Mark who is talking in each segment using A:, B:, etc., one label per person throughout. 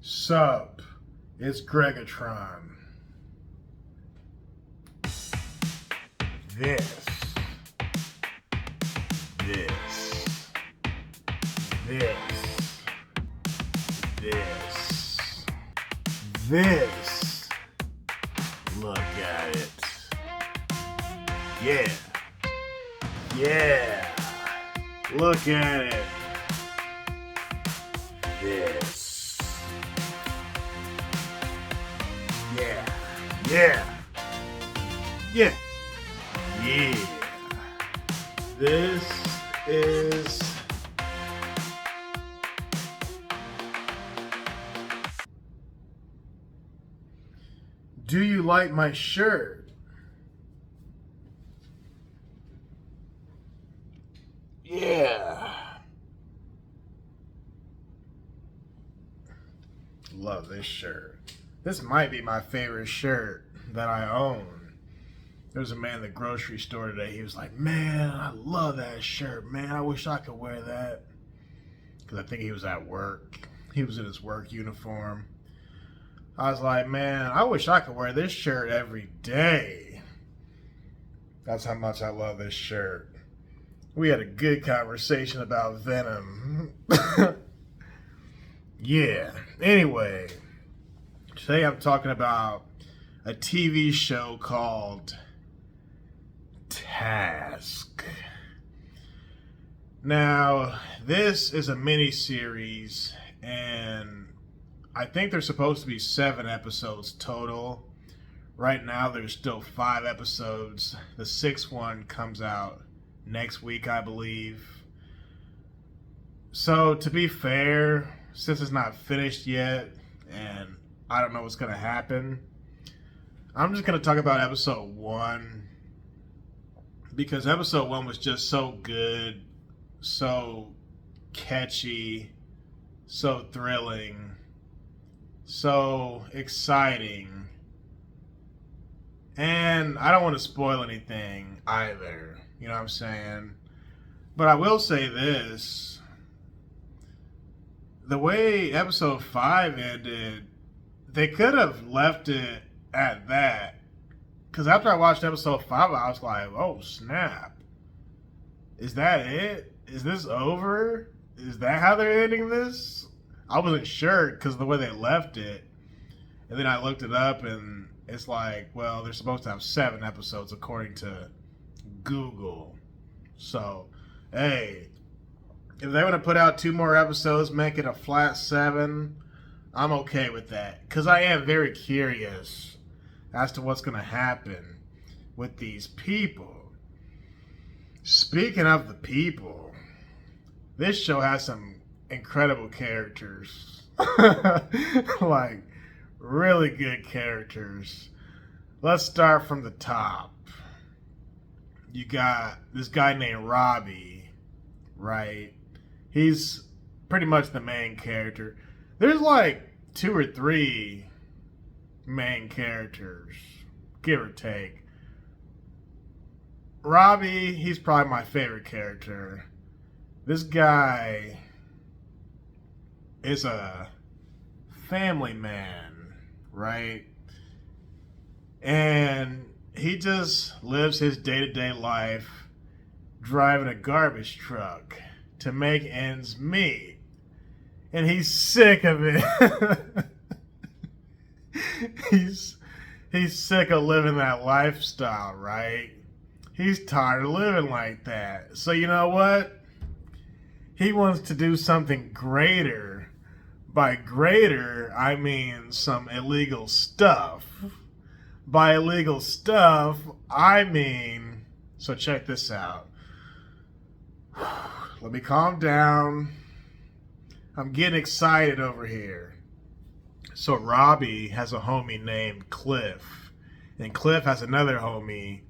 A: Sup, it's Greggatron. This, this, this, this. Look at it. Yeah. Yeah. Look at it. This. Yeah. Yeah. Yeah. Yeah. This is Do you like my shirt? Yeah. Love this shirt. This might be my favorite shirt that I own. There was a man in the grocery store today. He was like, man, I love that shirt, man. I wish I could wear that. Because I think he was at work. He was in his work uniform. I was like, man, I wish I could wear this shirt every day. That's how much I love this shirt. We had a good conversation about Venom. Yeah. Anyway, today I'm talking about a TV show called Task. Now, this is a mini-series, and I think there's supposed to be 7 episodes total. Right now, there's still 5 episodes. The 6th one comes out next week, I believe. So, to be fair, since it's not finished yet, and I don't know what's going to happen, I'm just going to talk about episode 1. Because episode 1 was just so good, so catchy, so thrilling, so exciting. And I don't want to spoil anything either, you know what I'm saying? But I will say this. The way episode 5 ended, they could have left it at that. Because after I watched episode 5, I was like, oh, snap. Is that it? Is this over? Is that how they're ending this? I wasn't sure because of the way they left it. And then I looked it up, and it's like, well, they're supposed to have 7 episodes according to Google. So, hey, if they want to put out 2 more episodes, make it a flat 7, I'm okay with that. Because I am very curious as to what's going to happen with these people. Speaking of the people, this show has some incredible characters. Like, really good characters. Let's start from the top. You got this guy named Robbie, right? He's pretty much the main character. There's like 2 or 3 main characters, give or take. Robbie, he's probably my favorite character. This guy is a family man, right? And he just lives his day-to-day life driving a garbage truck to make ends meet. And he's sick of it. He's sick of living that lifestyle, right? He's tired of living like that. So you know what? He wants to do something greater. By greater, I mean some illegal stuff. By illegal stuff, I mean... So check this out. Let me calm down. I'm getting excited over here. So Robbie has a homie named Cliff, and Cliff has another homie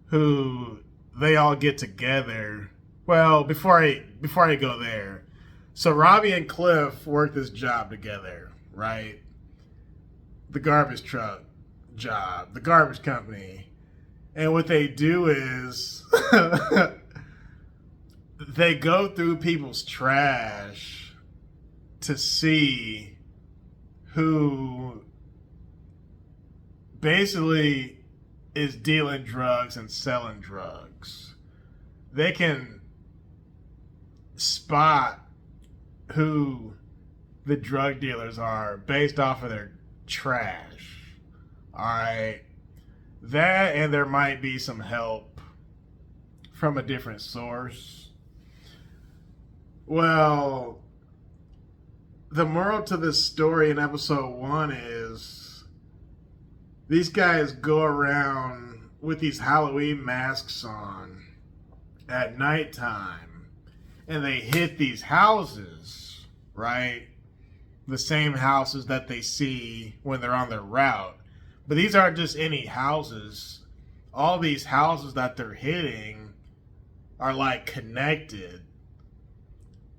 A: who they all get together. Well, before I go there, so Robbie and Cliff work this job together, right? The garbage truck job, the garbage company. And what they do is they go through people's trash to see who basically is dealing drugs and selling drugs. They can spot who the drug dealers are based off of their trash. All right. That, and there might be some help from a different source. Well, the moral to this story in episode 1 is these guys go around with these Halloween masks on at nighttime and they hit these houses, right? The same houses that they see when they're on their route. But these aren't just any houses. All these houses that they're hitting are like connected.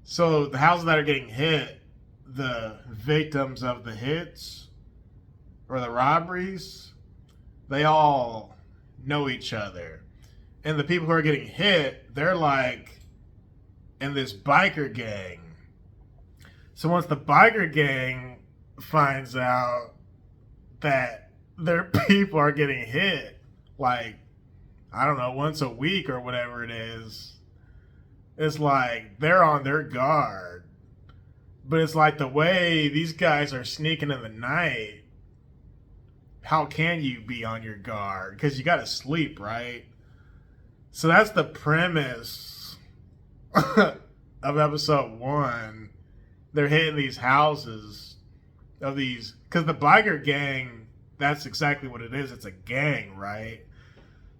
A: So the houses that are getting hit, the victims of the hits or the robberies, they all know each other. And the people who are getting hit, they're like in this biker gang. So once the biker gang finds out that their people are getting hit, like, I don't know, once a week or whatever it is, it's like they're on their guard. But it's like the way these guys are sneaking in the night, how can you be on your guard? Because you got to sleep, right? So that's the premise of episode 1. They're hitting these houses of these, because the biker gang, that's exactly what it is. It's a gang, right?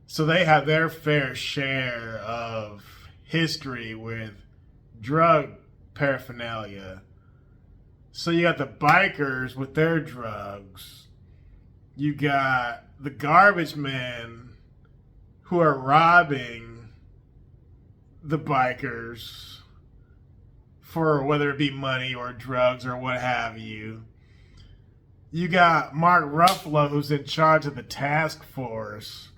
A: So they have their fair share of history with drug paraphernalia. So you got the bikers with their drugs. You got the garbage men who are robbing the bikers for whether it be money or drugs or what have you. You got Mark Ruffalo, who's in charge of the task force,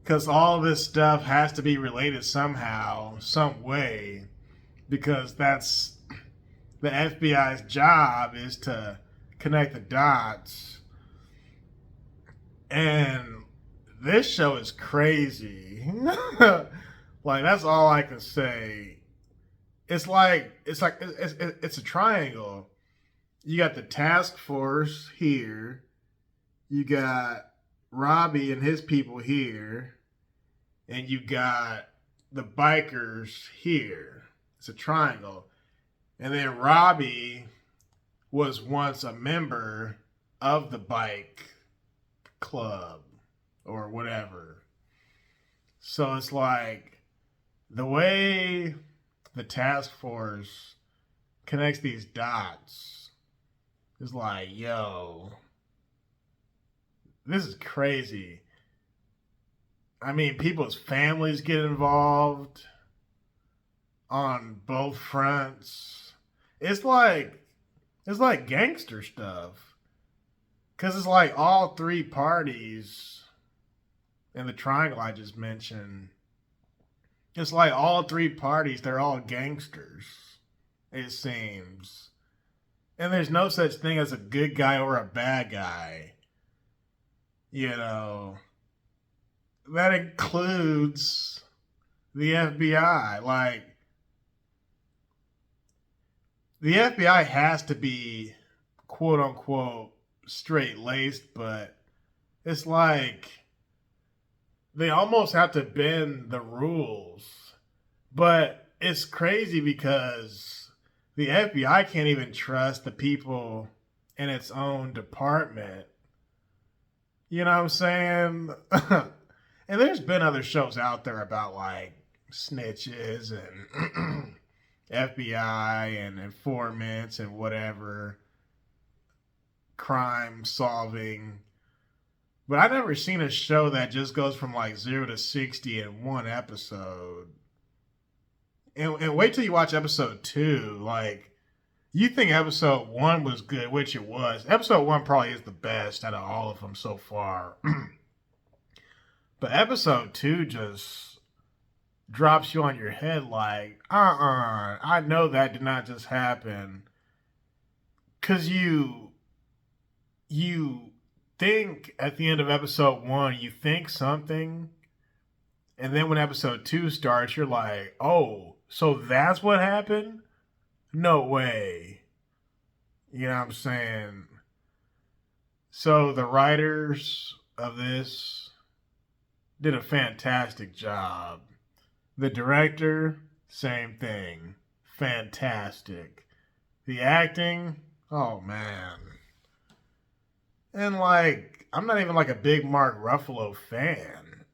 A: because all this stuff has to be related somehow, some way, because that's the FBI's job, is to connect the dots. And this show is crazy. Like, that's all I can say. It's a triangle. You got the task force here. You got Robbie and his people here. And you got the bikers here. It's a triangle. And then Robbie was once a member of the bike club or whatever. So it's like the way the task force connects these dots is like, yo, this is crazy. I mean, people's families get involved on both fronts. It's like gangster stuff. Because it's like all three parties in the triangle I just mentioned, it's like all three parties, they're all gangsters, it seems. And there's no such thing as a good guy or a bad guy. You know, that includes the FBI. Like, the FBI has to be, quote unquote, straight-laced, but it's like they almost have to bend the rules. But it's crazy because the FBI can't even trust the people in its own department. You know what I'm saying? And there's been other shows out there about like snitches and FBI and informants and whatever, crime solving. But I've never seen a show that just goes from like 0 to 60 in one episode. And wait till you watch episode 2. Like, you think episode 1 was good, which it was. Episode 1 probably is the best out of all of them so far. But episode 2 just drops you on your head like, I know that did not just happen. Because you you think at the end of episode 1, you think something, and then when episode 2 starts, you're like, oh, so that's what happened? No way. You know what I'm saying? So the writers of this did a fantastic job. The director, same thing. Fantastic. The acting, oh man. And like, I'm not even like a big Mark Ruffalo fan.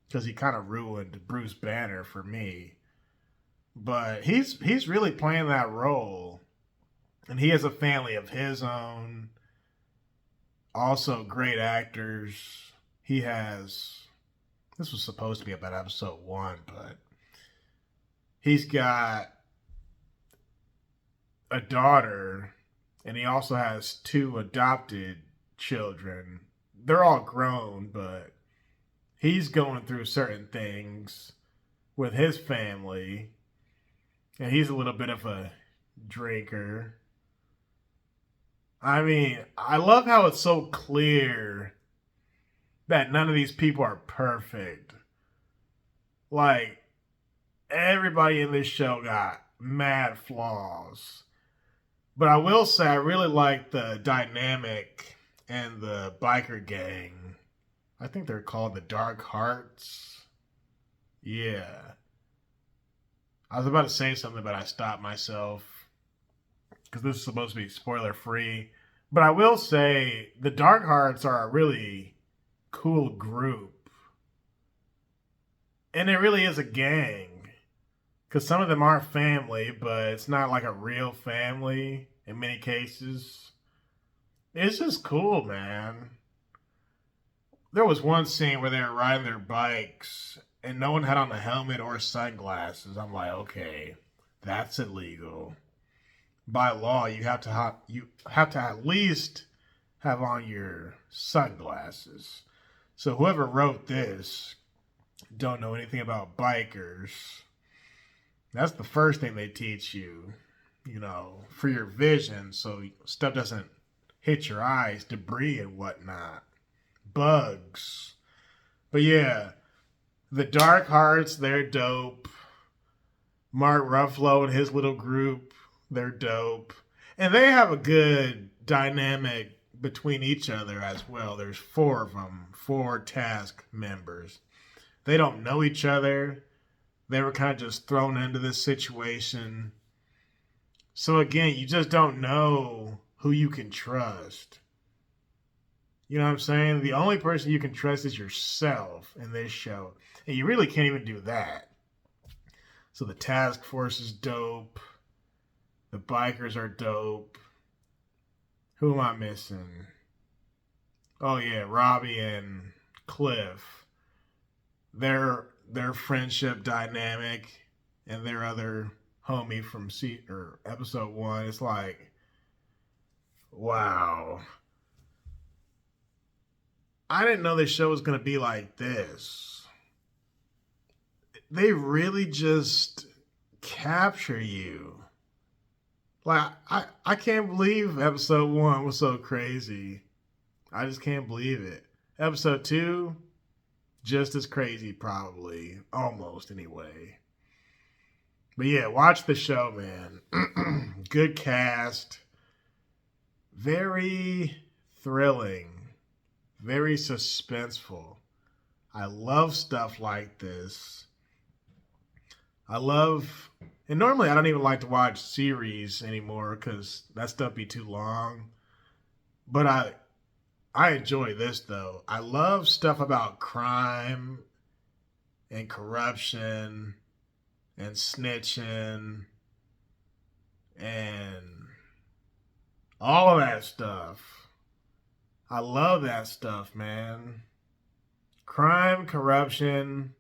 A: Because he kind of ruined Bruce Banner for me. But he's really playing that role. And he has a family of his own. Also great actors. He has, this was supposed to be about episode 1, but he's got a daughter, and he also has 2 adopted children. They're all grown, but he's going through certain things with his family, and he's a little bit of a drinker. I mean, I love how it's so clear that none of these people are perfect. Like, everybody in this show got mad flaws. But I will say I really like the dynamic and the biker gang. I think they're called the Dark Hearts. Yeah. I was about to say something, but I stopped myself because this is supposed to be spoiler free. But I will say the Dark Hearts are a really cool group. And it really is a gang. Because some of them are family, but it's not like a real family in many cases. It's just cool, man. There was one scene where they were riding their bikes and no one had on a helmet or sunglasses. I'm like, okay, that's illegal. By law, you have to at least have on your sunglasses. So whoever wrote this don't know anything about bikers. That's the first thing they teach you, you know, for your vision, so stuff doesn't hit your eyes, debris and whatnot, bugs. But yeah, the Dark Hearts, they're dope. Mark Ruffalo and his little group, they're dope. And they have a good dynamic between each other as well. There's 4 of them, 4 task members. They don't know each other. They were kind of just thrown into this situation. So again, you just don't know who you can trust. You know what I'm saying? The only person you can trust is yourself in this show. And you really can't even do that. So the task force is dope. The bikers are dope. Who am I missing? Oh yeah, Robbie and Cliff. Their friendship dynamic and their other homie from episode 1, it's like, wow. I didn't know this show was going to be like this. They really just capture you. Like, I can't believe episode 1 was so crazy. I just can't believe it. Episode 2, just as crazy, probably. Almost, anyway. But yeah, watch the show, man. Good cast. Very thrilling. Very suspenseful. I love stuff like this. And normally I don't even like to watch series anymore because that stuff be too long. But I enjoy this, though. I love stuff about crime and corruption and snitching and all of that stuff. I love that stuff, man. Crime, corruption,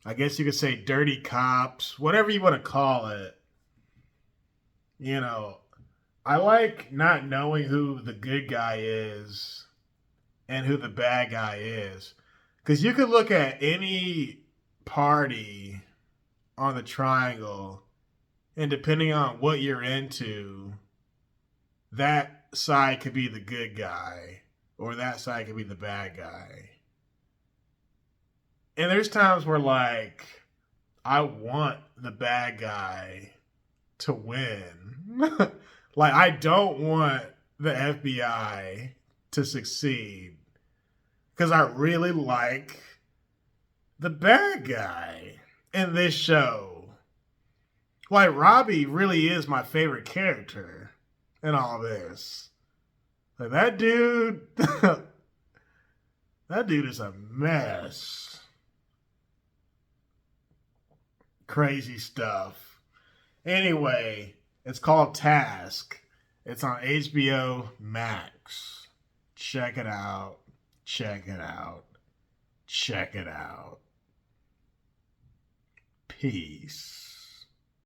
A: I guess you could say dirty cops, whatever you want to call it. You know, I like not knowing who the good guy is and who the bad guy is. Because you could look at any party on the triangle, and depending on what you're into, that side could be the good guy or that side could be the bad guy. And there's times where, like, I want the bad guy to win. Like, I don't want the FBI to succeed because I really like the bad guy in this show. Like, Robbie really is my favorite character in all this. Like, that dude, that dude is a mess. Crazy stuff. Anyway, it's called Task. It's on HBO Max. Check it out. Check it out. Check it out. Peace.